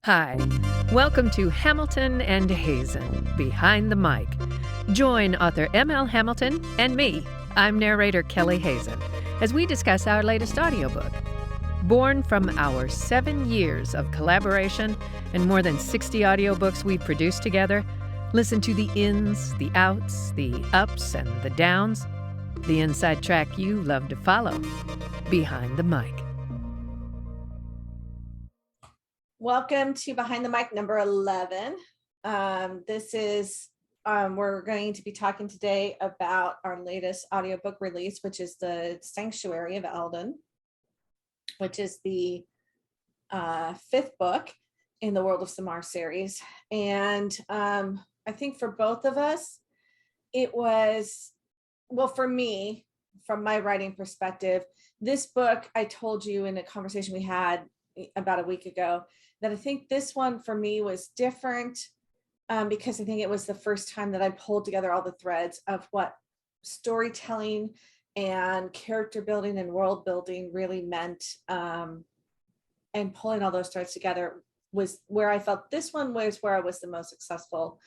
Hi, welcome to Hamilton and Hazen, Behind the Mic. Join author M.L. Hamilton and me, I'm narrator Kelley Hazen, as we discuss our latest audiobook. Born from our 7 years of collaboration and more than 60 audiobooks we've produced together, listen to the ins, the outs, the ups, and the downs, the inside track you love to follow, Behind the Mic. Welcome to Behind the Mic number 11. We're going to be talking today about our latest audiobook release, which is The Sanctuary of Eldon, which is the fifth book in the World of Samar series. And I think for both of us, it was, well, for me, from my writing perspective, this book, I told you in a conversation we had about a week ago, that I think this one for me was different because I think it was the first time that I pulled together all the threads of what storytelling and character building and world building really meant, and pulling all those threads together was where I felt this one was where I was the most successful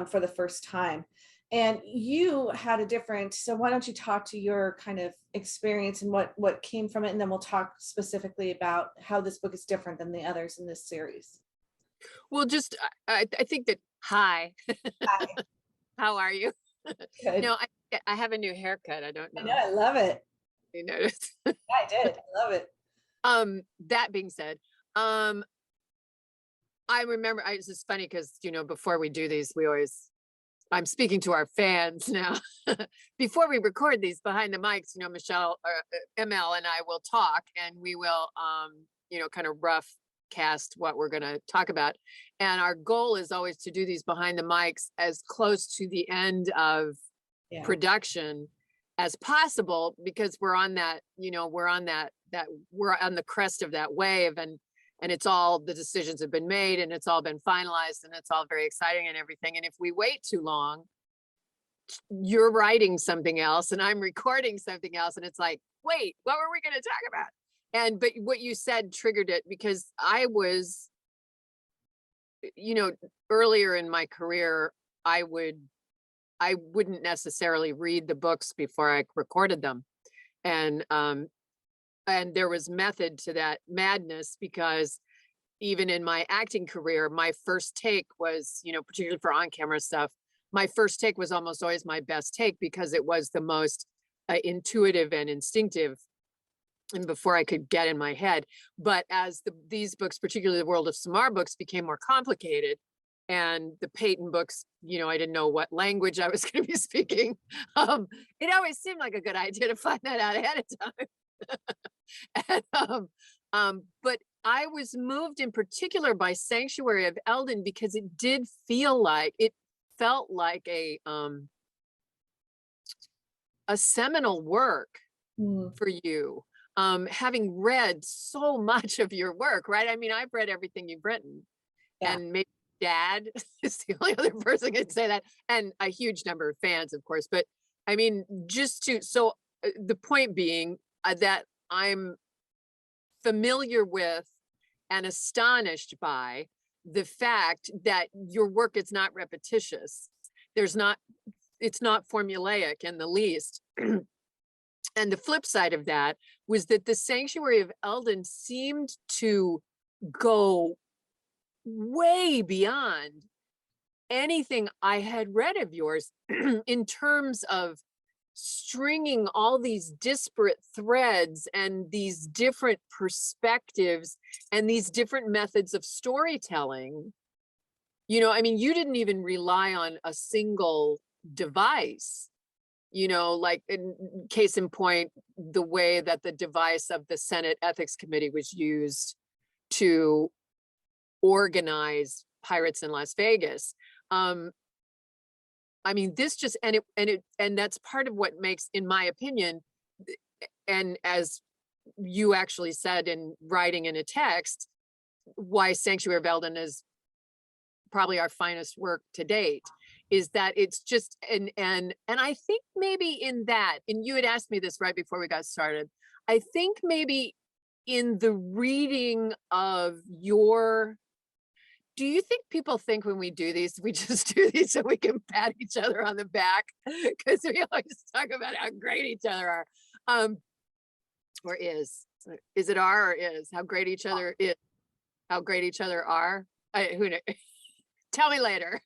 for the first time. And you had a different, so why don't you talk to your kind of experience and what came from it, and then we'll talk specifically about how this book is different than the others in this series. Well, I think that hi, Hi. how are you? Good. No, I have a new haircut. I don't I know know, I love it. if you noticed. Yeah, I did. I love it. That being said, I remember it's just funny because before we do these, I'm speaking to our fans now. Before we record these behind the mics, Michelle or ML and I will talk, and we will kind of rough cast what we're going to talk about. And our goal is always to do these behind the mics as close to the end of production as possible, because we're on that, we're on the crest of that wave, and it's all, the decisions have been made and it's all been finalized and it's all very exciting and everything. And if we wait too long, you're writing something else and I'm recording something else, and it's like, wait, what were we going to talk about? But what you said triggered it, because I was, earlier in my career, I wouldn't necessarily read the books before I recorded them. And there was method to that madness, because even in my acting career, my first take was, particularly for on-camera stuff, my first take was almost always my best take, because it was the most intuitive and instinctive, and before I could get in my head. But as these books, particularly the World of Samar books, became more complicated, and the Peyton books, I didn't know what language I was going to be speaking. It always seemed like a good idea to find that out ahead of time. But I was moved in particular by Sanctuary of Eldon, because it felt like a seminal work for you. Having read so much of your work, right? I mean, I've read everything you've written, and maybe Dad is the only other person who can say that, and a huge number of fans, of course. But I mean, the point being that I'm familiar with and astonished by the fact that your work is not repetitious. It's not formulaic in the least. And the flip side of that was that the Sanctuary of Eldon seemed to go way beyond anything I had read of yours in terms of stringing all these disparate threads and these different perspectives and these different methods of storytelling. I mean, you didn't even rely on a single device. Like in case in point, the way that the device of the Senate Ethics Committee was used to organize pirates in Las Vegas. I mean, this just, and that's part of what makes, in my opinion, and as you actually said in writing in a text, why Sanctuary of Eldon is probably our finest work to date, is that it's just, and I think maybe in that, and you had asked me this right before we got started, I think maybe in the reading of your Do you think people think when we do these, we just do these so we can pat each other on the back? Because we always talk about how great each other are. Or is it are or is how great each other is, how great each other are? Who knows? Tell me later.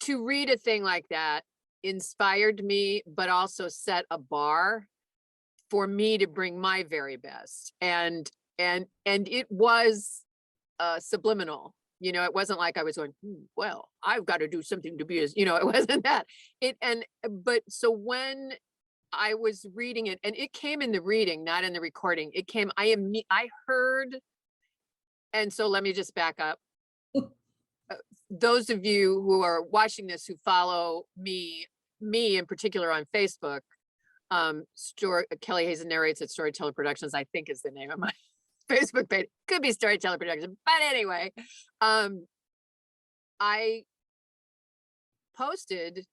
To read a thing like that inspired me, but also set a bar for me to bring my very best. And it was subliminal. You know, it wasn't like I was going, well, I've got to do something to be as, you know, it wasn't that. But so when I was reading it, and it came in the reading, not in the recording, it came, I heard, and so let me just back up. Those of you who are watching this, who follow me in particular on Facebook, Kelley Hazen Narrates at Storyteller Productions, I think is the name of my Facebook page. Could be Storyteller Productions, but anyway, I posted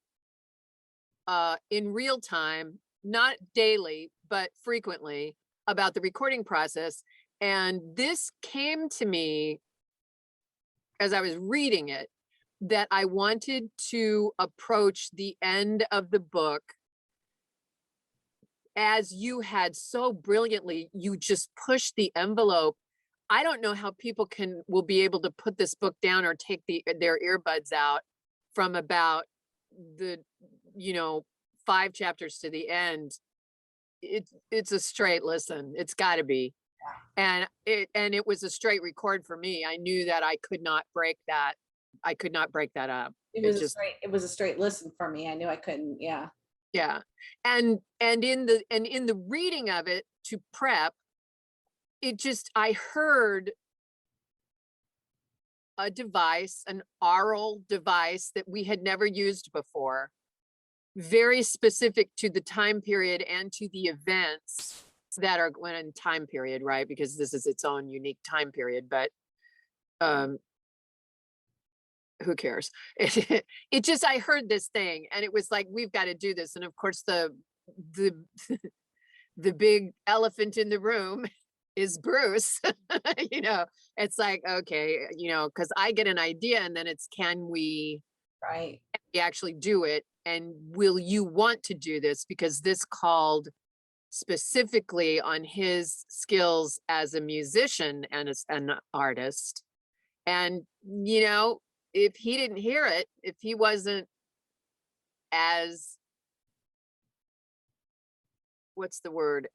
in real time, not daily, but frequently, about the recording process. And this came to me as I was reading it, that I wanted to approach the end of the book as you had so brilliantly, you just pushed the envelope. I don't know how people will be able to put this book down or take their earbuds out from about the, 5 chapters to the end. It's a straight listen. It's got to be. And it was a straight record for me. I knew that I could not break that. I could not break that up. It was a straight listen for me. I knew I couldn't. Yeah. Yeah. And in the reading of it to prep, I heard a device, an oral device that we had never used before, very specific to the time period and to the events that are going in time period, right? Because this is its own unique time period, but who cares? It just, I heard this thing and it was like, we've got to do this. And of course the big elephant in the room is Bruce. It's like, okay, because I get an idea and then it's, can we actually do it? And will you want to do this? Because this called specifically on his skills as a musician and as an artist. And, if he didn't hear it, if he wasn't as,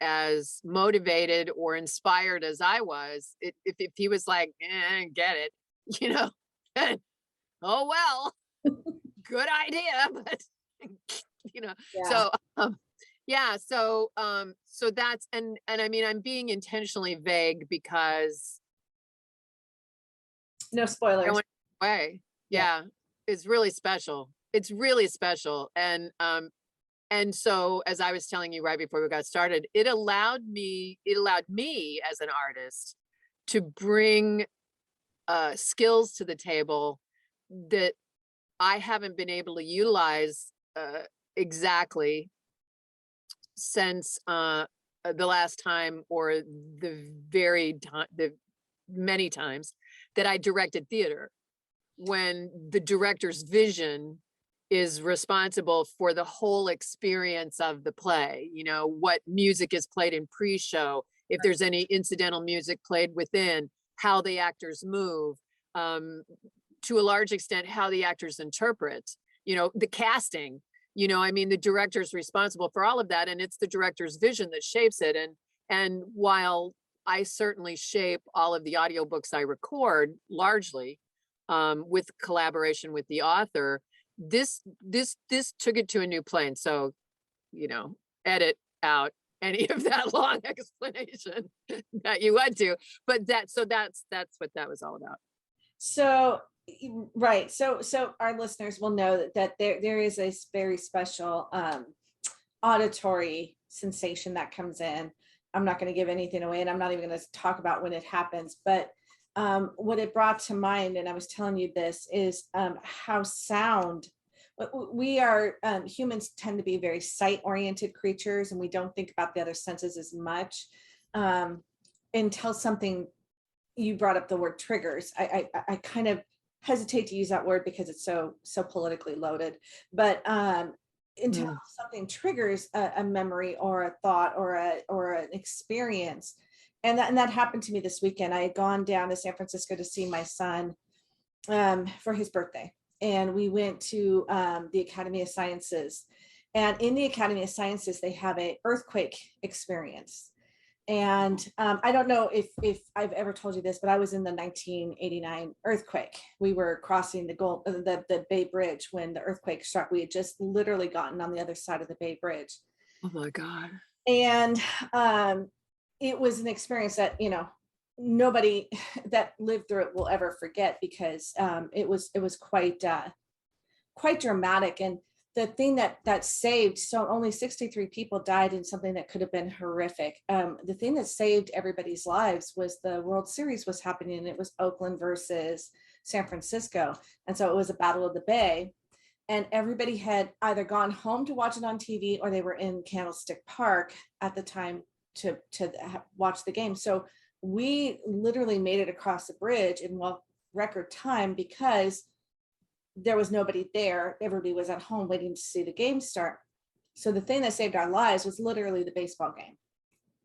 as motivated or inspired as I was, if he was like, get it, then, oh, well, good idea. But, yeah. So that's, and I mean, I'm being intentionally vague because no spoilers. Way. Yeah. It's really special. It's really special. And so as I was telling you right before we got started, it allowed me as an artist to bring skills to the table that I haven't been able to utilize exactly since the last time, or the many times that I directed theater, when the director's vision is responsible for the whole experience of the play. What music is played in pre-show, if there's any incidental music played within, how the actors move, to a large extent, how the actors interpret, the casting, the director's responsible for all of that. And it's the director's vision that shapes it. And while I certainly shape all of the audiobooks I record largely, with collaboration with the author, this took it to a new plane. So, edit out any of that long explanation that you went to, but that's what that was all about. So, right. So our listeners will know that there is a very special auditory sensation that comes in. I'm not going to give anything away, and I'm not even going to talk about when it happens, but what it brought to mind, and I was telling you this, is how sound, we are, humans tend to be very sight-oriented creatures, and we don't think about the other senses as much. until something, you brought up the word triggers. I kind of hesitate to use that word because it's so politically loaded, but until something triggers a memory or a thought or an experience. And that happened to me this weekend. I had gone down to San Francisco to see my son for his birthday. And we went to the Academy of Sciences. And in the Academy of Sciences, they have an earthquake experience. And I don't know if I've ever told you this, but I was in the 1989 earthquake. We were crossing the Bay Bridge when the earthquake struck. We had just literally gotten on the other side of the Bay Bridge. Oh my God. And it was an experience that, nobody that lived through it will ever forget, because it was quite dramatic. And the thing that saved, so only 63 people died in something that could have been horrific. The thing that saved everybody's lives was the World Series was happening, and it was Oakland versus San Francisco. And so it was a battle of the Bay, and everybody had either gone home to watch it on TV, or they were in Candlestick Park at the time to watch the game. So we literally made it across the bridge in record time, because there was nobody there. Everybody was at home waiting to see the game start. So the thing that saved our lives was literally the baseball game.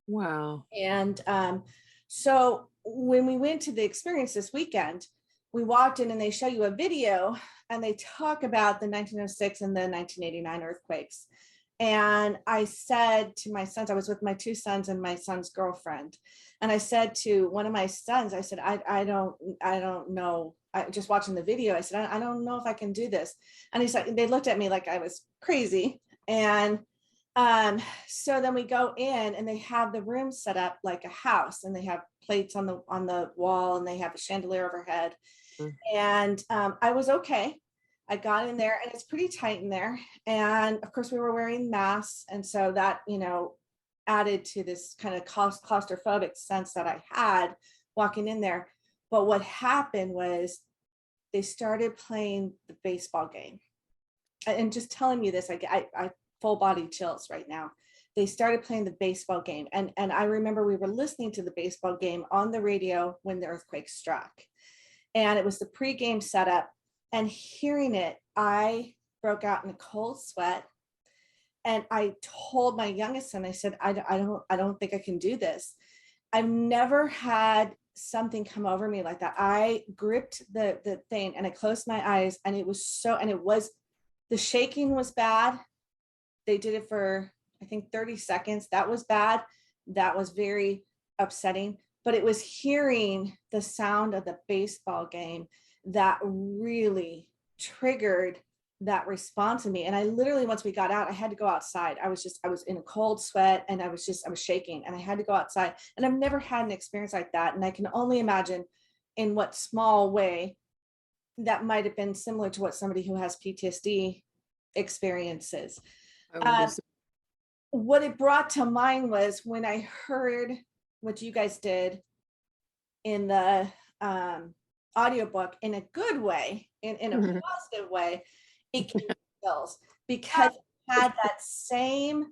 Wow. And so when we went to the experience this weekend, we walked in and they show you a video and they talk about the 1906 and the 1989 earthquakes. And I said to my sons, I was with my two sons and my son's girlfriend. And I said to one of my sons, I said, I don't know. Just watching the video, I said, I don't know if I can do this. And he's like, they looked at me like I was crazy. And so then we go in and they have the room set up like a house, and they have plates on the wall, and they have a chandelier overhead. And I was okay. I got in there, and it's pretty tight in there. And of course we were wearing masks. And so that, added to this kind of claustrophobic sense that I had walking in there. But what happened was they started playing the baseball game. And just telling you this, I full body chills right now. They started playing the baseball game. And I remember we were listening to the baseball game on the radio when the earthquake struck. And it was the pregame setup. And hearing it, I broke out in a cold sweat. And I told my youngest son, I said, I don't think I can do this. I've never had something come over me like that. I gripped the thing and I closed my eyes, and the shaking was bad. They did it for, I think, 30 seconds. That was bad. That was very upsetting. But it was hearing the sound of the baseball game that really triggered that response in me. And I literally, once we got out, I had to go outside. I was in a cold sweat, and I was shaking, and I had to go outside. And I've never had an experience like that. And I can only imagine in what small way that might have been similar to what somebody who has PTSD experiences. What it brought to mind was when I heard what you guys did in the audiobook, in a good way, in a positive way. It gave me chills, because it had that same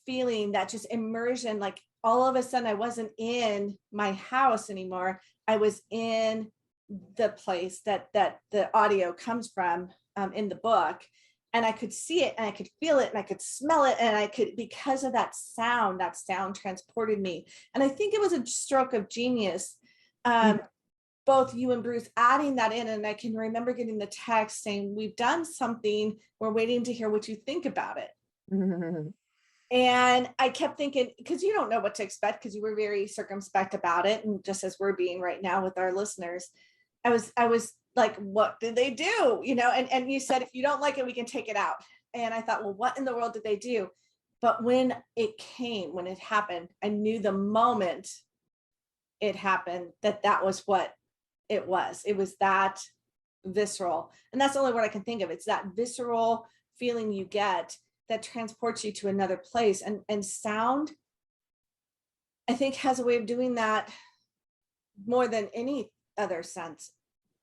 feeling, that just immersion. Like all of a sudden I wasn't in my house anymore. I was in the place that the audio comes from in the book. And I could see it, and I could feel it, and I could smell it, and I could, because of that sound transported me. And I think it was a stroke of genius. Both you and Bruce adding that in. And I can remember getting the text saying, we've done something, we're waiting to hear what you think about it. And I kept thinking, because you don't know what to expect, because you were very circumspect about it. And just as we're being right now with our listeners, I was like, what did they do? And you said, if you don't like it, we can take it out. And I thought, well, what in the world did they do? But when it happened, I knew the moment it happened that was what it was. It was that visceral. And that's the only word I can think of. It's that visceral feeling you get that transports you to another place. And sound, I think, has a way of doing that more than any other sense.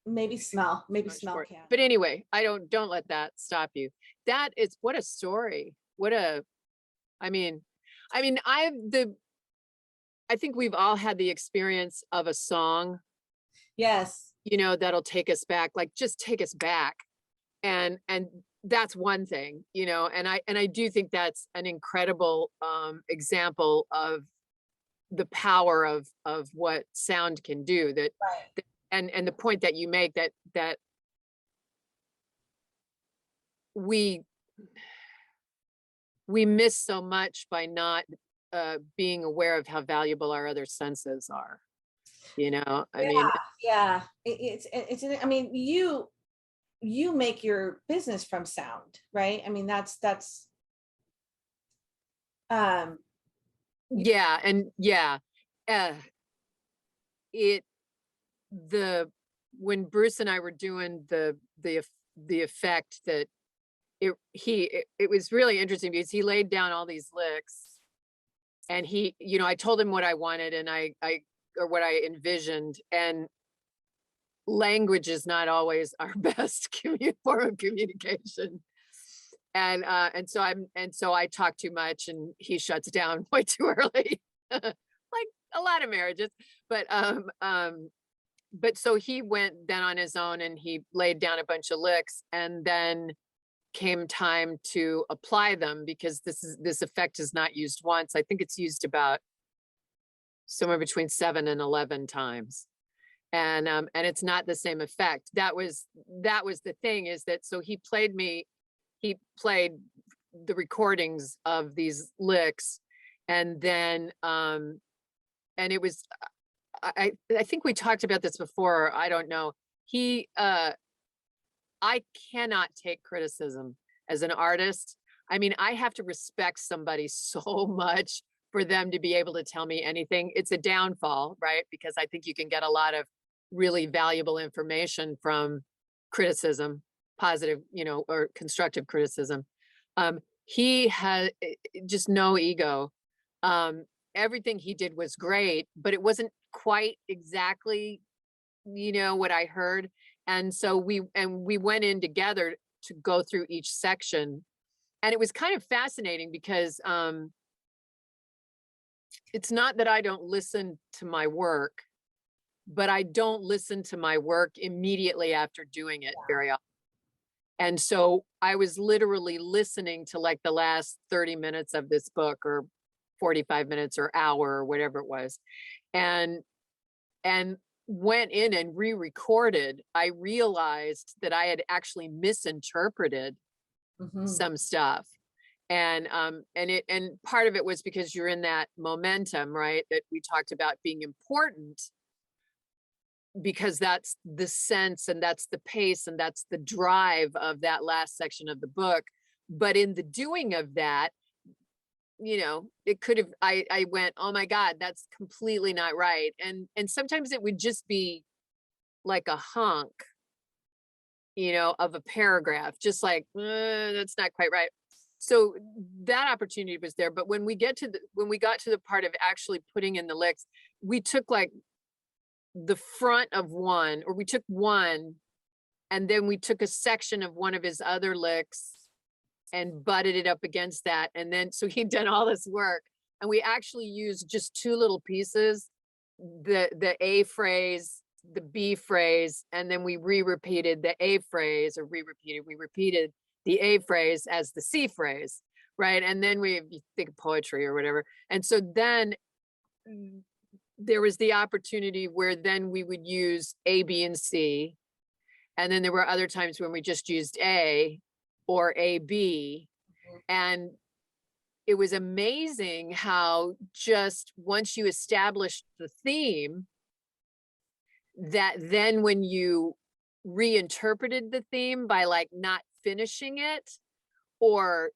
Maybe smell can. But anyway, don't let that stop you. That is, what a story. I mean, I think we've all had the experience of a song, Yes. you know, that'll take us back, like just take us back. And that's one thing, you know, and I do think that's an incredible example of the power of what sound can do, that, Right. and the point that you make, that we miss so much by not being aware of how valuable our other senses are, you know. I mean, Yeah. I mean, you make your business from sound, right? I mean, that's um yeah, and yeah, uh it the when Bruce and I were doing the effect, that it was really interesting because he laid down all these licks, and he, you know, I told him what I wanted, and I or what I envisioned, and language is not always our best form of communication. And so I talk too much and he shuts down way too early. Like a lot of marriages. But so he went then on his own and he laid down a bunch of licks, and then came time to apply them, because this effect is not used once. I think it's used about somewhere between 7 and 11 times. And it's not the same effect. That was the thing, is that so he played the recordings of these licks, and then and it was, I think we talked about this before, I don't know. He I cannot take criticism as an artist. I mean, I have to respect somebody so much for them to be able to tell me anything. It's a downfall, right? Because I think you can get a lot of really valuable information from criticism, positive, you know, or constructive criticism. He had just no ego. Everything he did was great, but it wasn't quite exactly, you know, what I heard. And so we went in together to go through each section. And it was kind of fascinating because it's not that I don't listen to my work, but I don't listen to my work immediately after doing it very often. And so I was literally listening to like the last 30 minutes of this book, or 45 minutes or hour or whatever it was. And went in and re-recorded. I realized that I had actually misinterpreted some stuff. And part of it was because you're in that momentum, right? That we talked about being important, because that's the sense and that's the pace and that's the drive of that last section of the book. But in the doing of that, you know, it could have, I went, oh my God, that's completely not right. And sometimes it would just be like a hunk, you know, of a paragraph, just like, that's not quite right. So that opportunity was there. But when we got to the part of actually putting in the licks, we took like the front of one, or we took one, and then we took a section of one of his other licks and butted it up against that. And then, so he'd done all this work, and we actually used just two little pieces, the A phrase, the B phrase, and then we repeated the A phrase, or we repeated the A phrase as the C phrase, right? And then you think of poetry or whatever. And so then there was the opportunity where then we would use A, B, and C. And then there were other times when we just used A or A, B. And it was amazing how just once you established the theme, that then when you reinterpreted the theme by like not finishing it or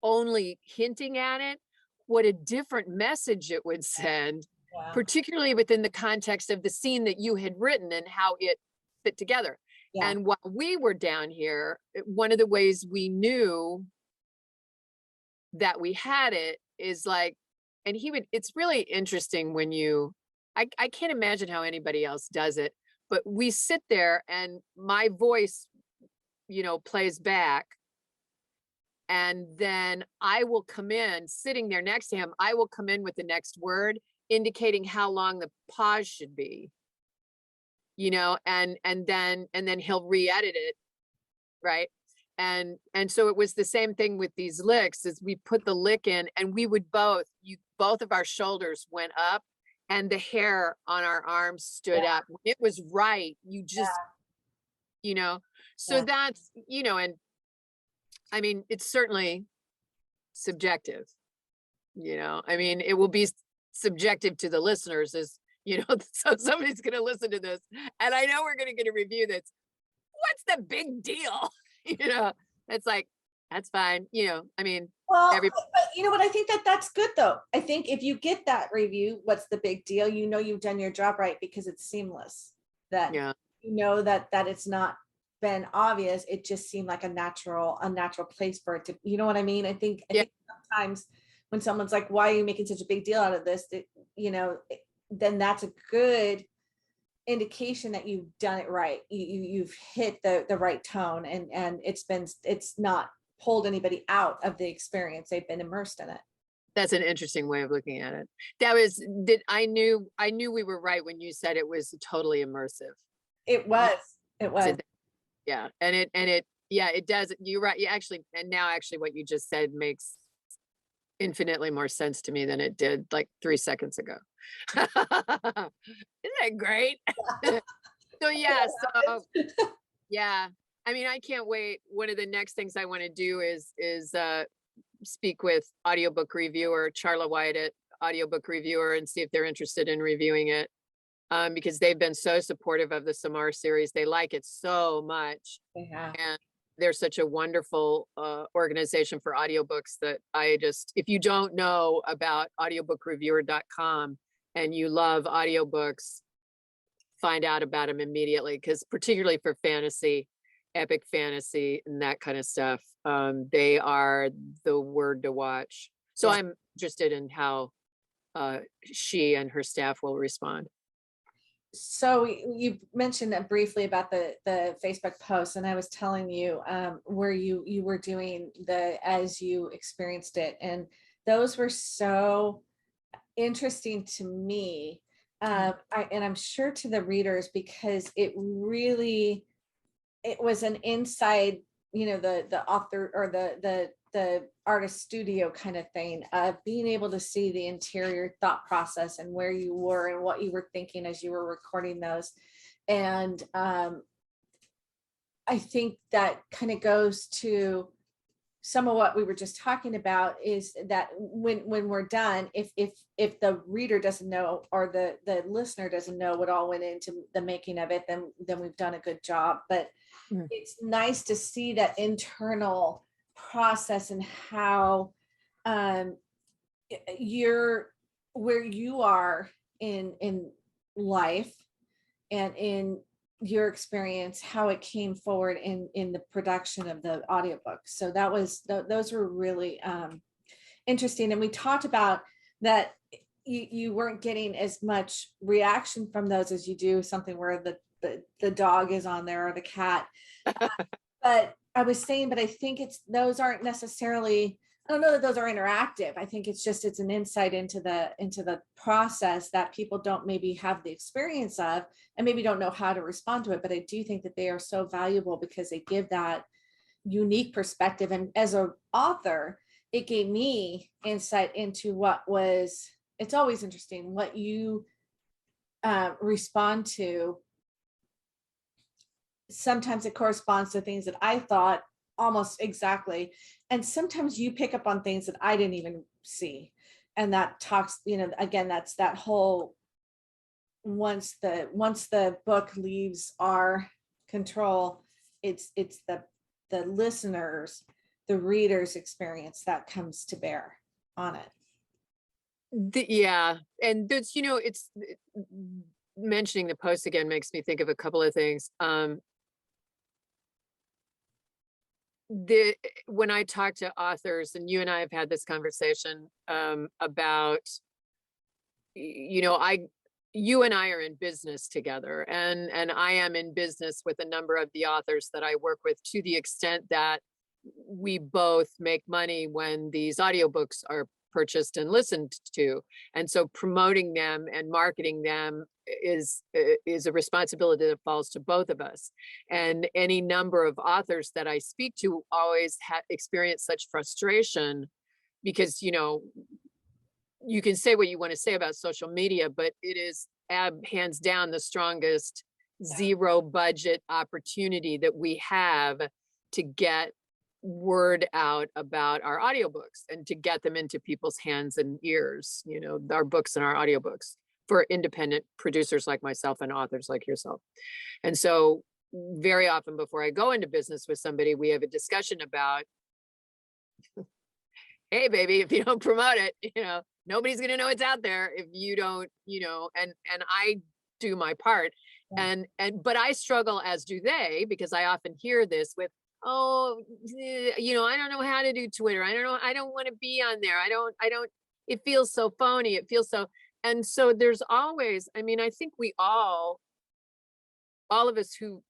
only hinting at it, what a different message it would send, particularly within the context of the scene that you had written and how it fit together. And while we were down here, one of the ways we knew that we had it is like, and it's really interesting when I can't imagine how anybody else does it, but we sit there and my voice, you know, plays back. And then I will come in, sitting there next to him, I will come in with the next word, indicating how long the pause should be, you know, and then he'll re-edit it, right? And so it was the same thing with these licks, is we put the lick in and we would both of our shoulders went up and the hair on our arms stood up. It was right. You just, you know, so that's, you know, and I mean, it's certainly subjective, you know, I mean, it will be subjective to the listeners, as you know, so somebody's going to listen to this and I know we're going to get a review that's, what's the big deal? You know, it's like, that's fine. You know, I mean, well, but you know what? I think that that's good though. I think if you get that review, what's the big deal? You know, you've done your job right because it's seamless. That you know that it's not been obvious. It just seemed like a natural place for it to. You know what I mean? I think sometimes when someone's like, "Why are you making such a big deal out of this?" You know, then that's a good indication that you've done it right. You've hit the right tone, and it's not pulled anybody out of the experience. They've been immersed in it. That's an interesting way of looking at it. I knew we were right when you said it was totally immersive. It was. Yeah. And it does. You're right. And now what you just said makes infinitely more sense to me than it did like 3 seconds ago. Isn't that great? So yeah. I mean, I can't wait. One of the next things I want to do is speak with audiobook reviewer Charla White at Audiobook Reviewer and see if they're interested in reviewing it. Because they've been so supportive of the Samar series. They like it so much. And they're such a wonderful organization for audiobooks that if you don't know about audiobookraviewer.com and you love audiobooks, find out about them immediately, because particularly for fantasy, epic fantasy and that kind of stuff, they are the word to watch. So I'm interested in how she and her staff will respond. So you mentioned briefly about the Facebook post, and I was telling you where you were doing as you experienced it, and those were so interesting to me, and I'm sure to the readers, because it was an inside, you know, the author or the artist studio kind of thing, of being able to see the interior thought process and where you were and what you were thinking as you were recording those. And I think that kind of goes to some of what we were just talking about, is that when we're done, if the reader doesn't know, or the listener doesn't know what all went into the making of it, then we've done a good job. But it's nice to see that internal process and how you're where you are in life and in your experience, how it came forward in the production of the audiobook. So those were really interesting. And we talked about that you weren't getting as much reaction from those as you do something where the dog is on there or the cat. But I was saying, but I think those aren't necessarily, I don't know that those are interactive. I think it's an insight into the process that people don't maybe have the experience of, and maybe don't know how to respond to it. But I do think that they are so valuable because they give that unique perspective. And as an author, it gave me insight into it's always interesting what you respond to. Sometimes it corresponds to things that I thought almost exactly. And sometimes you pick up on things that I didn't even see. And that talks, you know, again, that's that whole, once the book leaves our control, it's the listeners, the reader's experience that comes to bear on it. And that's, you know, it's mentioning the post again makes me think of a couple of things. When I talk to authors, and you and I have had this conversation about, you know, you and I are in business together, and I am in business with a number of the authors that I work with, to the extent that we both make money when these audiobooks are purchased and listened to. And so promoting them and marketing them is a responsibility that falls to both of us. And any number of authors that I speak to always experience such frustration because, you know, you can say what you want to say about social media, but it is hands down the strongest zero budget opportunity that we have to get word out about our audiobooks and to get them into people's hands and ears, you know, our books and our audiobooks for independent producers like myself and authors like yourself. And so very often before I go into business with somebody, we have a discussion about, hey baby, if you don't promote it, you know, nobody's going to know it's out there if you don't, you know, and I do my part. Yeah. But I struggle, as do they, because I often hear this with, oh, you know, I don't know how to do Twitter. I don't know. I don't want to be on there. I don't, it feels so phony. It feels so, and so there's always, I mean, I think we all of us who,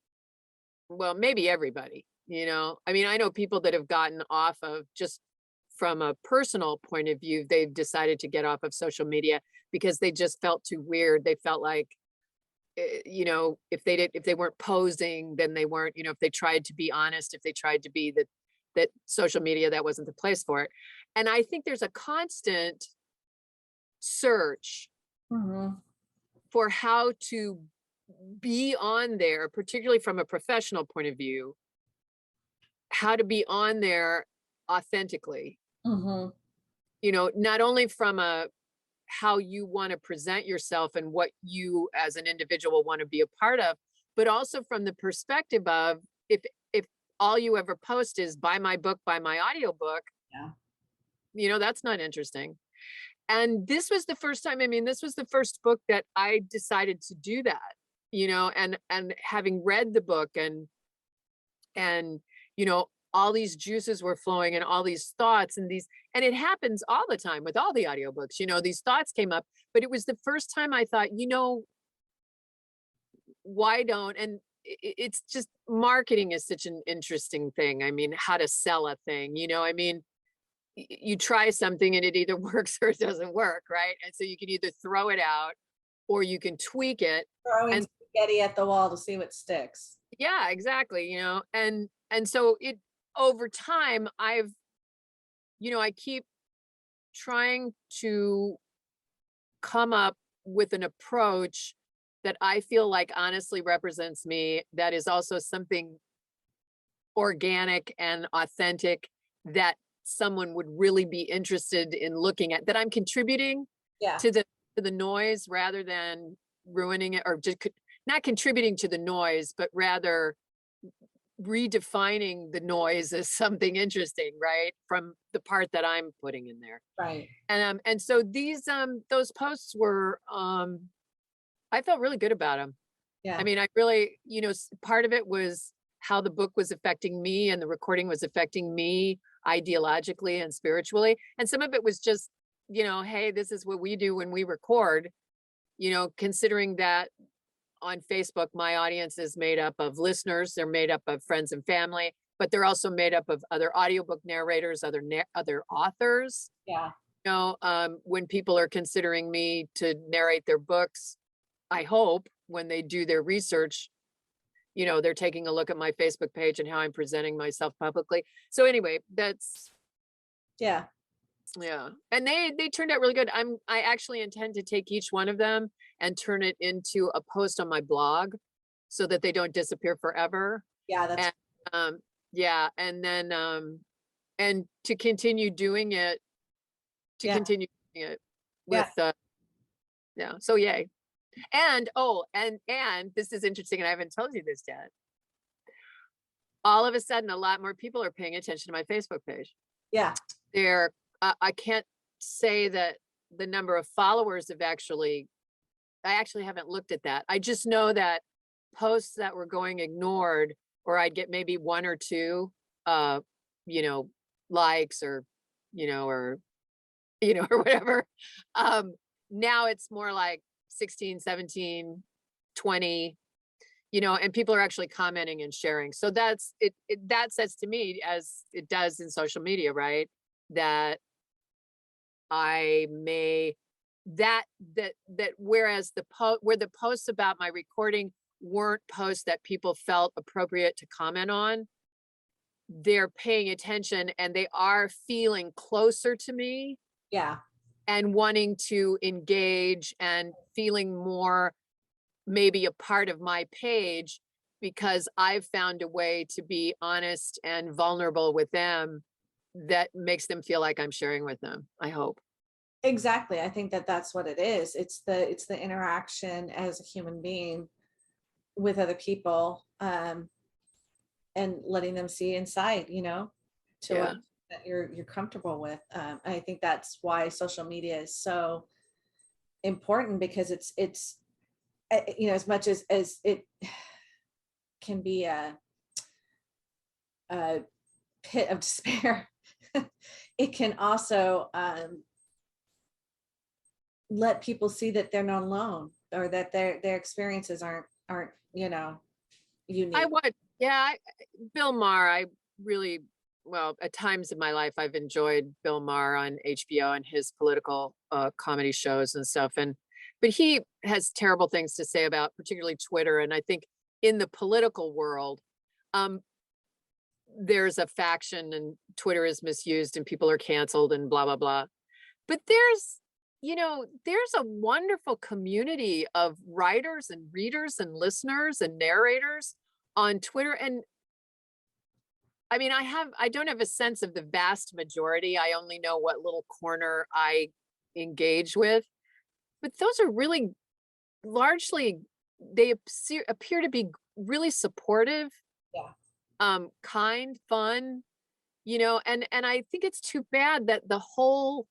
well, maybe everybody, you know, I mean, I know people that have gotten off of, just from a personal point of view, they've decided to get off of social media because they just felt too weird. They felt like, you know, if they weren't posing, then they weren't, you know, if they tried to be honest, if they tried to be that social media, that wasn't the place for it. And I think there's a constant search for how to be on there, particularly from a professional point of view, how to be on there authentically. You know, not only from how you want to present yourself and what you as an individual want to be a part of, but also from the perspective of, if all you ever post is buy my book, buy my audiobook, you know, that's not interesting. And this was the first time, I mean, this was the first book that I decided to do that, you know, and having read the book and, you know, all these juices were flowing and all these thoughts and it happens all the time with all the audiobooks, you know, these thoughts came up, but it was the first time I thought, you know, why don't, and it's just, marketing is such an interesting thing. I mean, how to sell a thing, you know, I mean, you try something and it either works or it doesn't work, right? And so you can either throw it out or you can tweak it. Throwing spaghetti at the wall to see what sticks. Yeah, exactly. You know, and so over time, you know, I keep trying to come up with an approach that I feel like honestly represents me, that is also something organic and authentic, that someone would really be interested in looking at, that I'm contributing to the noise rather than ruining it, or just not contributing to the noise, but rather redefining the noise as something interesting, right? From the part that I'm putting in there. Right. And so those posts were, I felt really good about them. Yeah. I mean, I really, you know, part of it was how the book was affecting me and the recording was affecting me ideologically and spiritually. And some of it was just, you know, hey, this is what we do when we record, you know, considering that on Facebook, my audience is made up of listeners. They're made up of friends and family, but they're also made up of other audiobook narrators, other authors. Yeah. You know, when people are considering me to narrate their books, I hope when they do their research, you know, they're taking a look at my Facebook page and how I'm presenting myself publicly. So anyway, that's, yeah. And they turned out really good. I actually intend to take each one of them and turn it into a post on my blog so that they don't disappear forever. Yeah, that's and then and to continue doing it, with so yay. And and this is interesting, and I haven't told you this yet. All of a sudden, a lot more people are paying attention to my Facebook page. Yeah. I can't say that the number of followers have I actually haven't looked at that. I just know that posts that were going ignored, or I'd get maybe one or two, you know, likes or or whatever. Now it's more like 16, 17, 20, you know, and people are actually commenting and sharing. So that's it. That says to me, as it does in social media, right, that I may that whereas where the posts about my recording weren't posts that people felt appropriate to comment on, they're paying attention and they are feeling closer to me Yeah. and wanting to engage and feeling more maybe a part of my page because I've found a way to be honest and vulnerable with them that makes them feel like I'm sharing with them, I hope. Exactly. I think that that's what it is. It's the interaction as a human being with other people, and letting them see inside, to Yeah. what that you're comfortable with. I think that's why social media is so important, because it's as much as it can be a pit of despair, it can also let people see that they're not alone, or that their experiences aren't unique. Bill Maher, I really, well, at times in my life, I've enjoyed Bill Maher on HBO and his political comedy shows and stuff. But he has terrible things to say about particularly Twitter. And I think in the political world, there's a faction and Twitter is misused and people are canceled and blah, blah, blah. But there's a wonderful community of writers and readers and listeners and narrators on Twitter. And I mean, I don't have a sense of the vast majority. I only know what little corner I engage with, but those are really largely, they appear to be really supportive, kind, fun, and I think it's too bad that the whole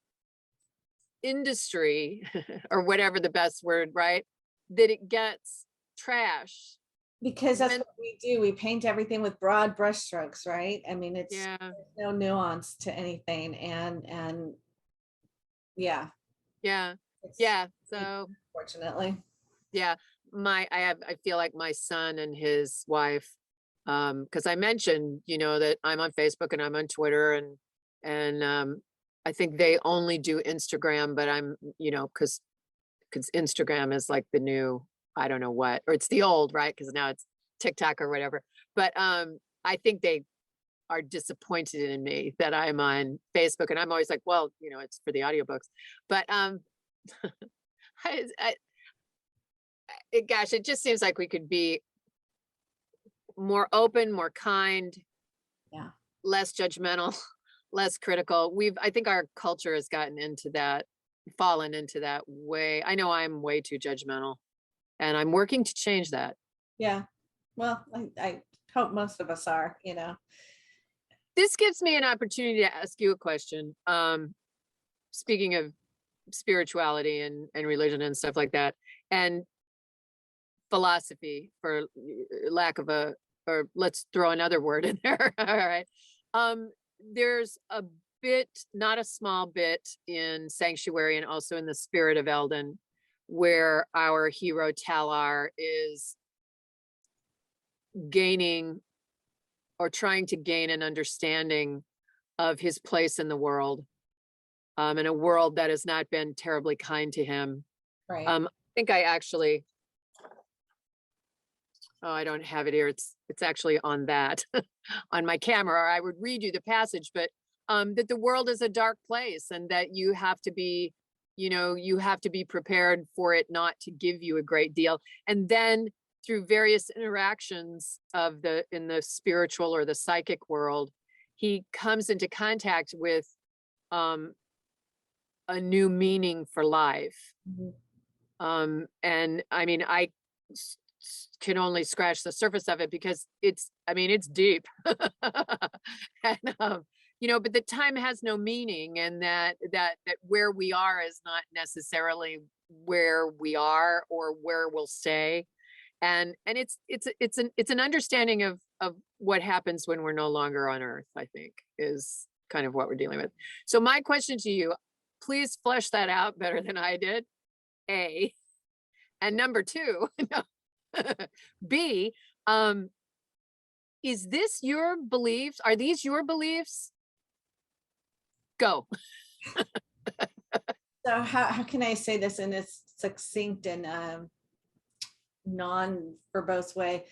industry or whatever the best word, right, that it gets trash. Because that's what we do. We paint everything with broad brushstrokes, right? I mean, there's no nuance to anything. And yeah. So unfortunately. I feel like my son and his wife, because I mentioned, that I'm on Facebook and I'm on Twitter and I think they only do Instagram, but I'm, because Instagram is like the new, I don't know what, or it's the old, right? Because now it's TikTok or whatever. But I think they are disappointed in me that I'm on Facebook, and I'm always like, well, it's for the audiobooks. But gosh, it just seems like we could be more open, more kind, less judgmental, less critical. I think our culture has fallen into that way. I know I'm way too judgmental and I'm working to change that. Yeah. Well, I hope most of us are, This gives me an opportunity to ask you a question. Speaking of spirituality and religion and stuff like that, and philosophy, for lack of or let's throw another word in there. All right. There's a bit, not a small bit, in Sanctuary and also in the Spirit of Eldon, where our hero Talar is gaining or trying to gain an understanding of his place in the world, in a world that has not been terribly kind to him. Right. I think I actually, I don't have it here. It's actually on that on my camera, or I would read you the passage, but that the world is a dark place and that you have to be prepared for it not to give you a great deal. And then through various interactions in the spiritual or the psychic world, he comes into contact with a new meaning for life. Mm-hmm. And I mean, I can only scratch the surface of it because it's deep. And but the time has no meaning, and that where we are is not necessarily where we are or where we'll stay. And it's an understanding of what happens when we're no longer on Earth, I think, is kind of what we're dealing with. So my question to you, please flesh that out better than I did. A, and number two, B, is this your beliefs? Are these your beliefs? Go. So how can I say this in a succinct and non-verbose way?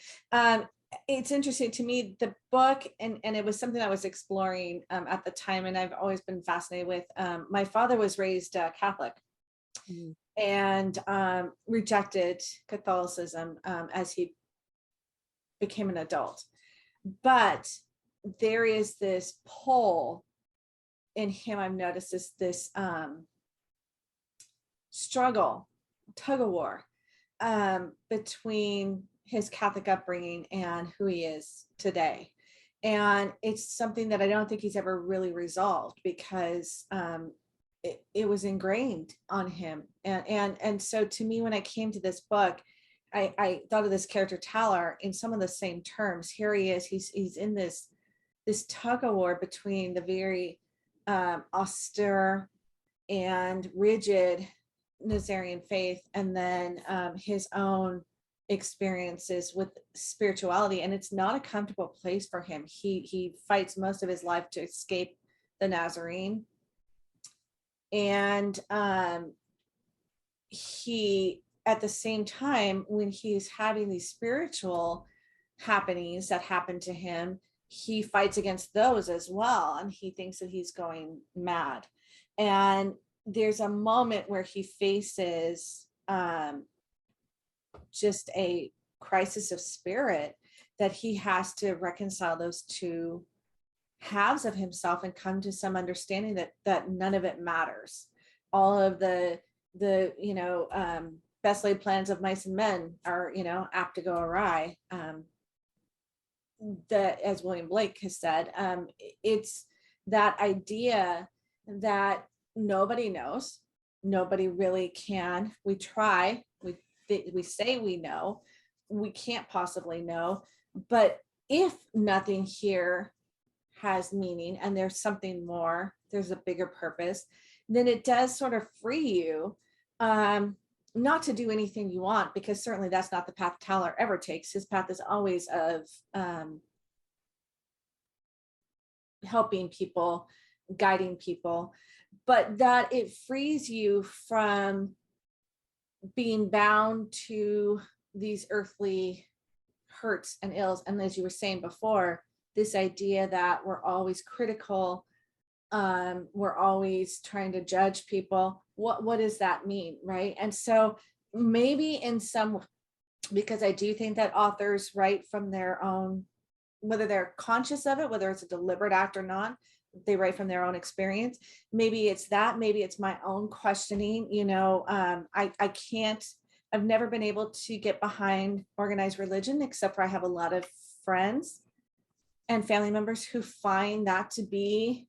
It's interesting to me, the book, and it was something I was exploring at the time, and I've always been fascinated with. My father was raised Catholic and rejected Catholicism as he became an adult. But there is this pull in him, I've noticed this struggle, tug of war between his Catholic upbringing and who he is today. And it's something that I don't think he's ever really resolved, because it was ingrained on him. And so to me, when I came to this book, I thought of this character Talar in some of the same terms. Here he is, he's in this tug of war between the very austere and rigid Nazarene faith, and then his own experiences with spirituality. And it's not a comfortable place for him. He fights most of his life to escape the Nazarene. And he, at the same time, when he's having these spiritual happenings that happen to him, he fights against those as well. And he thinks that he's going mad. And there's a moment where he faces just a crisis of spirit, that he has to reconcile those two halves of himself and come to some understanding that none of it matters. All of the best laid plans of mice and men are apt to go awry. That, as William Blake has said, it's that idea that nobody knows, nobody really can. We try, we say we know, we can't possibly know. But if nothing here has meaning and there's something more, there's a bigger purpose, then it does sort of free you not to do anything you want, because certainly that's not the path Talar ever takes. His path is always of helping people, guiding people, but that it frees you from being bound to these earthly hurts and ills. And as you were saying before, this idea that we're always critical, we're always trying to judge people. What does that mean, right? And so maybe in some, because I do think that authors write from their own, whether they're conscious of it, whether it's a deliberate act or not, they write from their own experience. Maybe it's that, maybe it's my own questioning. I've never been able to get behind organized religion, except for I have a lot of friends and family members who find that to be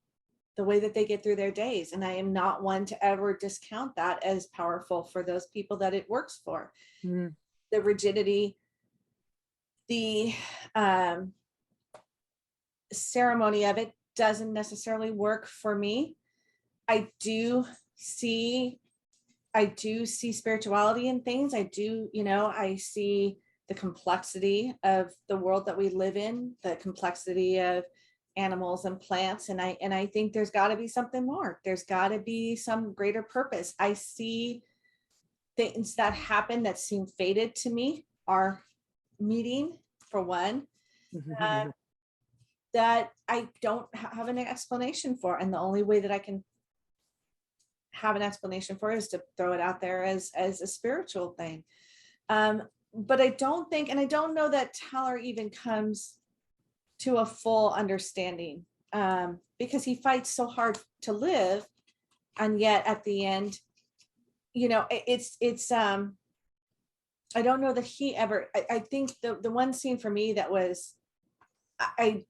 the way that they get through their days. And I am not one to ever discount that as powerful for those people that it works for. The rigidity, the ceremony of it doesn't necessarily work for me. I do see spirituality in things. I see the complexity of the world that we live in, the complexity of animals and plants. And I think there's got to be something more. There's got to be some greater purpose. I see things that happen that seem fated to me, our meeting for one, that I don't have an explanation for. And the only way that I can have an explanation for it is to throw it out there as a spiritual thing. But I don't think, and I don't know that Talar even comes to a full understanding, because he fights so hard to live. And yet at the end, it's I don't know that he ever, I think the one scene for me that was, I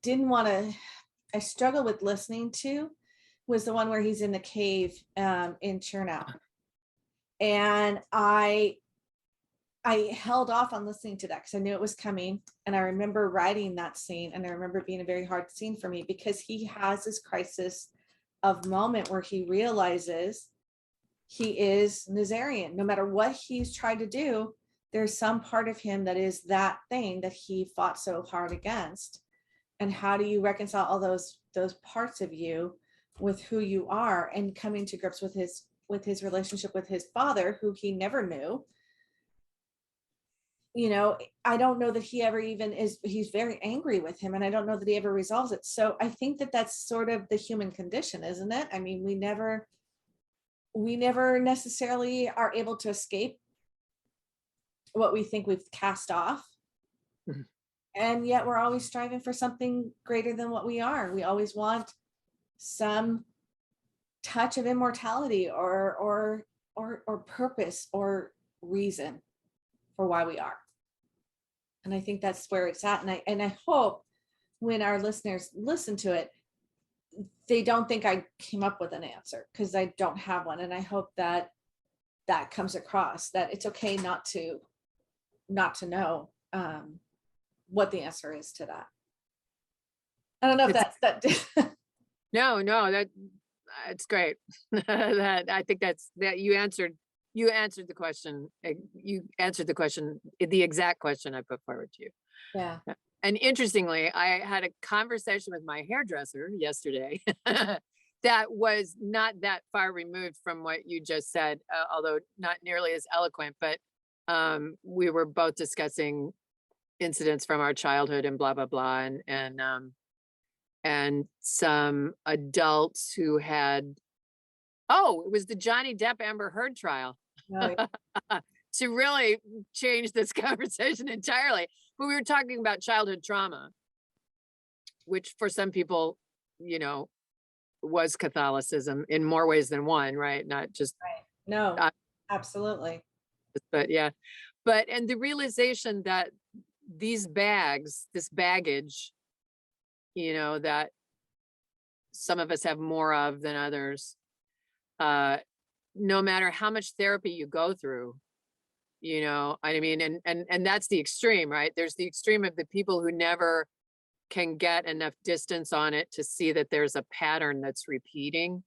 struggle with listening to, was the one where he's in the cave in Chernow. And I held off on listening to that because I knew it was coming. And I remember writing that scene, and I remember it being a very hard scene for me, because he has this crisis of moment where he realizes he is Nazarene. No matter what he's tried to do, there's some part of him that is that thing that he fought so hard against. And how do you reconcile all those parts of you with who you are, and coming to grips with his his relationship with his father, who he never knew. You know, I don't know that he ever even he's very angry with him, and I don't know that he ever resolves it. So I think that that's sort of the human condition, isn't it? I mean, we never necessarily are able to escape what we think we've cast off. Mm-hmm. And yet we're always striving for something greater than what we are. We always want some touch of immortality or purpose or reason for why we are. And I think that's where it's at. And I hope when our listeners listen to it, they don't think I came up with an answer, because I don't have one. And I hope that that comes across, that it's okay not to know what the answer is to that. I don't know if that. No, that it's great. That I think that you answered the question. You answered the question, the exact question I put forward to you. Yeah. And interestingly, I had a conversation with my hairdresser yesterday that was not that far removed from what you just said, although not nearly as eloquent, but we were both discussing incidents from our childhood and blah, blah, blah. And some adults who had, it was the Johnny Depp Amber Heard trial. Oh, yeah. To really change this conversation entirely. But we were talking about childhood trauma, which for some people, you know, was Catholicism in more ways than one, right? Not just. Right. No, absolutely. But yeah. And the realization that this baggage, you know, that some of us have more of than others, no matter how much therapy you go through, you know, I mean, and that's the extreme, right? There's the extreme of the people who never can get enough distance on it to see that there's a pattern that's repeating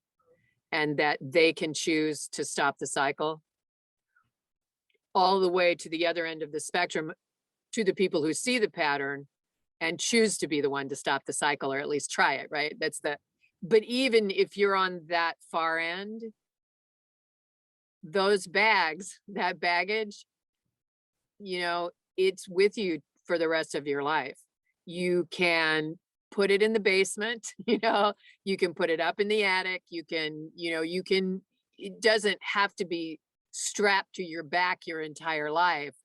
and that they can choose to stop the cycle, all the way to the other end of the spectrum, to the people who see the pattern and choose to be the one to stop the cycle, or at least try it, right? But even if you're on that far end, that baggage, you know, it's with you for the rest of your life. You can put it in the basement, you know, you can put it up in the attic, it doesn't have to be strapped to your back your entire life,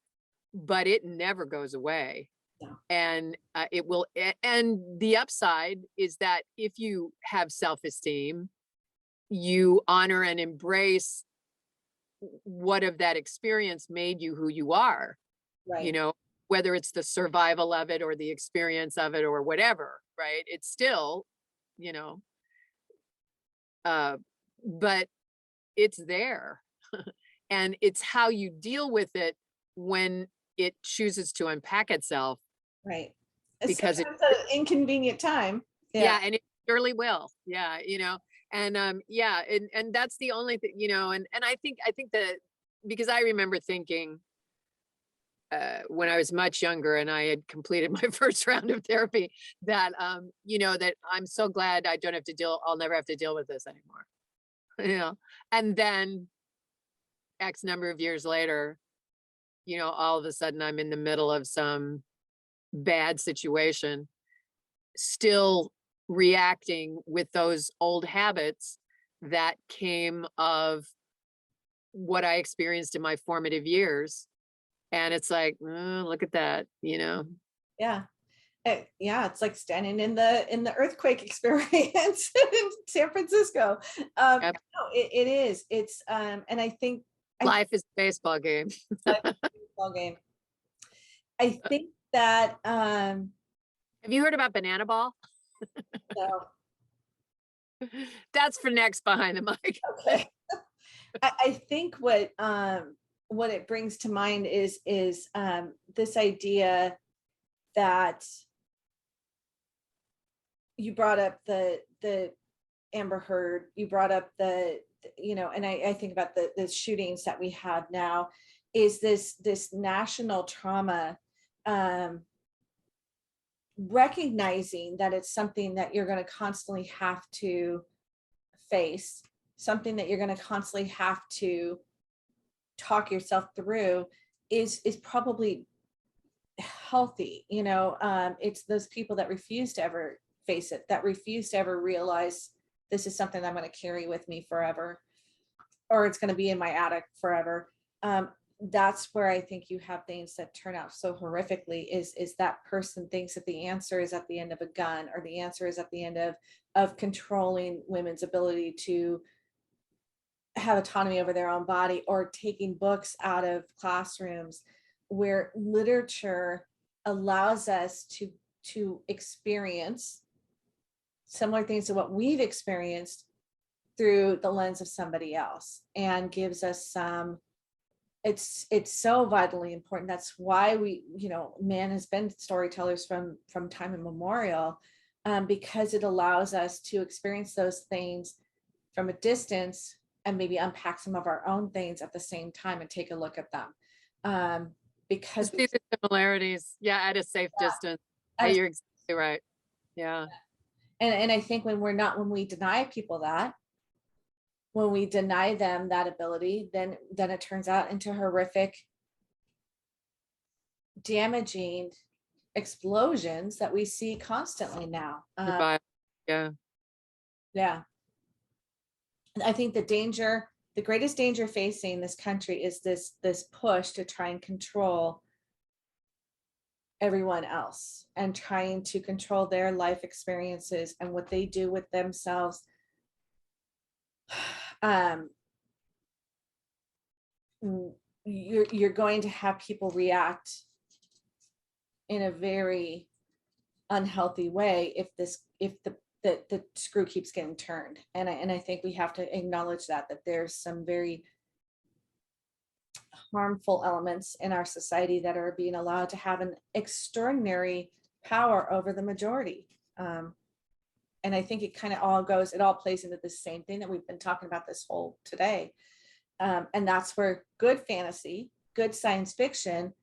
but it never goes away. Yeah. And it will. And the upside is that if you have self-esteem, you honor and embrace what of that experience made you who you are, right? You know, whether it's the survival of it or the experience of it or whatever, right? It's still, you know, but it's there. And it's how you deal with it when it chooses to unpack itself. Right. Because it's an inconvenient time. Yeah. And it surely will. Yeah. You know, and and that's the only thing, you know, and I think that, because I remember thinking when I was much younger and I had completed my first round of therapy that, you know, that I'm so glad I'll never have to deal with this anymore. You know, and then X number of years later, you know, all of a sudden I'm in the middle of some bad situation, still reacting with those old habits that came of what I experienced in my formative years. And it's like, look at that, you know? Yeah. Yeah, it's like standing in the earthquake experience in San Francisco. No, it is. It's and I think life is a baseball game. Life is a baseball game. I think that have you heard about Banana Ball? No. That's for next Behind the Mic. Okay. I think what it brings to mind is this idea that you brought up the Amber Heard, you brought up you know, and I think about the shootings that we have now, is this national trauma, recognizing that it's something that you're going to constantly have to face something that you're going to constantly have to talk yourself through is probably healthy. It's those people that refuse to ever face it, that refuse to ever realize this is something I'm going to carry with me forever, or it's going to be in my attic forever. That's where I think you have things that turn out so horrifically is that person thinks that the answer is at the end of a gun, or the answer is at the end of controlling women's ability to have autonomy over their own body, or taking books out of classrooms, where literature allows us to experience similar things to what we've experienced through the lens of somebody else, and gives us some, it's so vitally important. That's why man has been storytellers from time immemorial, because it allows us to experience those things from a distance and maybe unpack some of our own things at the same time and take a look at them. Because see the similarities, at a safe distance. You're exactly right. Yeah. And I think when we deny people that, when we deny them that ability, then it turns out into horrific, damaging explosions that we see constantly now. Yeah. I think the greatest danger facing this country is this push to try and control everyone else, and trying to control their life experiences and what they do with themselves. You're going to have people react in a very unhealthy way if the screw keeps getting turned. And I think we have to acknowledge that there's some very harmful elements in our society that are being allowed to have an extraordinary power over the majority. And I think it all plays into the same thing that we've been talking about this whole today. And that's where good fantasy, good science fiction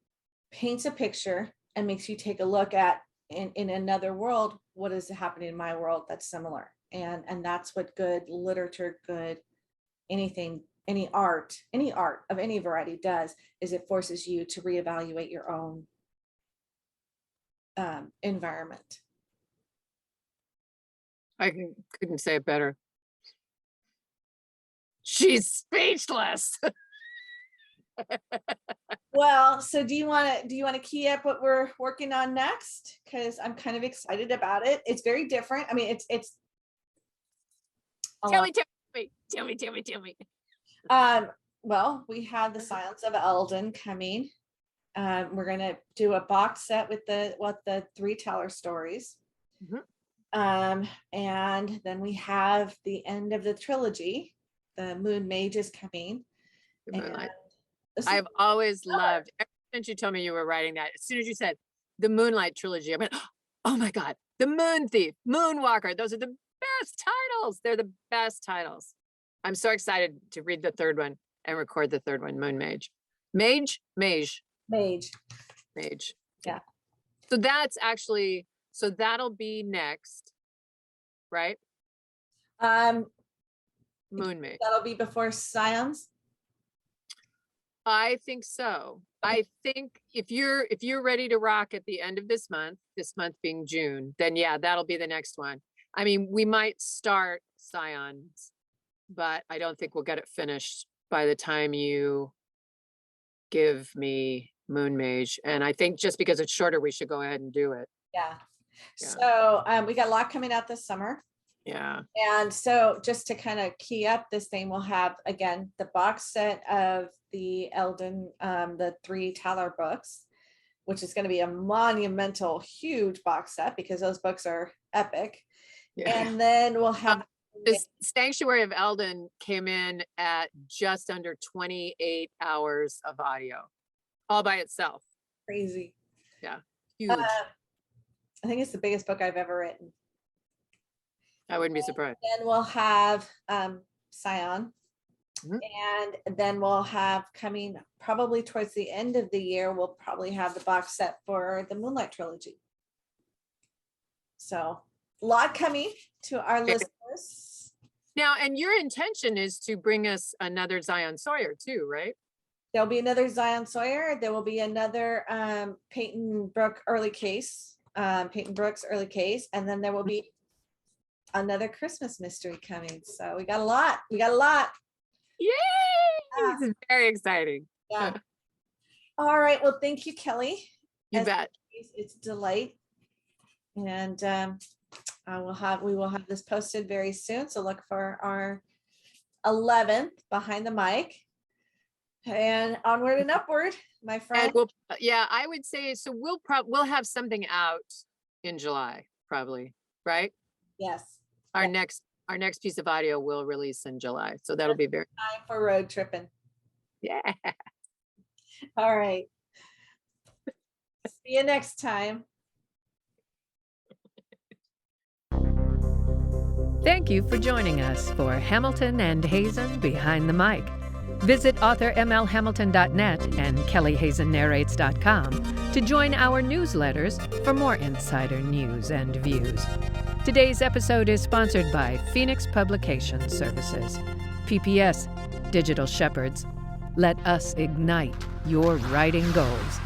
paints a picture and makes you take a look at, in another world, what is happening in my world that's similar. And that's what good literature, good anything, any art of any variety does, is it forces you to reevaluate your own environment. Couldn't say it better. She's speechless. Well, so do you want to key up what we're working on next? Because I'm kind of excited about it. It's very different. I mean, it's Tell me. Well, we have the Silence of Eldon coming. We're gonna do a box set with the 3 Teller stories. Mm-hmm. And then we have the end of the trilogy. The Moon Mage is coming. The Moonlight. I've always loved, ever since you told me you were writing that, as soon as you said the Moonlight trilogy, I went, oh my God, the Moon Thief, Moonwalker. Those are the best titles. They're the best titles. I'm so excited to read the 3rd one and record the 3rd one, Moon Mage. Mage. Yeah. So that's actually, that'll be next, right? Moon Mage. That'll be before Scions. I think so. I think if you're ready to rock at the end of this month being June, then that'll be the next one. I mean, we might start Scions, but I don't think we'll get it finished by the time you give me Moon Mage. And I think just because it's shorter, we should go ahead and do it. Yeah. So we got a lot coming out this summer. Yeah. And so just to kind of key up this thing, we'll have, again, the box set of the Eldon, the 3 Teller books, which is going to be a monumental, huge box set because those books are epic. Yeah. And then we'll have the Sanctuary of Eldon came in at just under 28 hours of audio all by itself. Crazy. Yeah. Huge. I think it's the biggest book I've ever written. I wouldn't be surprised. Then we'll have Scion. Mm-hmm. And then we'll have, coming probably towards the end of the year, we'll probably have the box set for the Moonlight trilogy. So a lot coming to our listeners. Now, and your intention is to bring us another Zion Sawyer too, right? There'll be another Zion Sawyer. There will be another Peyton Brooks early case, and then there will be another Christmas mystery coming. So we got a lot. Yay! Yeah. This is very exciting. Yeah. All right. Well, thank you, Kelley. You bet. It's a delight. And we will have this posted very soon. So look for our 11th Behind the Mic. And onward and upward, my friend. And I would say so. We'll have something out in July, probably, right? Yes. Our next piece of audio will release in July, so that'll be very time for road tripping. Yeah. All right. See you next time. Thank you for joining us for Hamilton and Hazen Behind the Mic. Visit authormlhamilton.net and kellyhazennarrates.com to join our newsletters for more insider news and views. Today's episode is sponsored by Phoenix Publication Services, PPS, Digital Shepherds. Let us ignite your writing goals.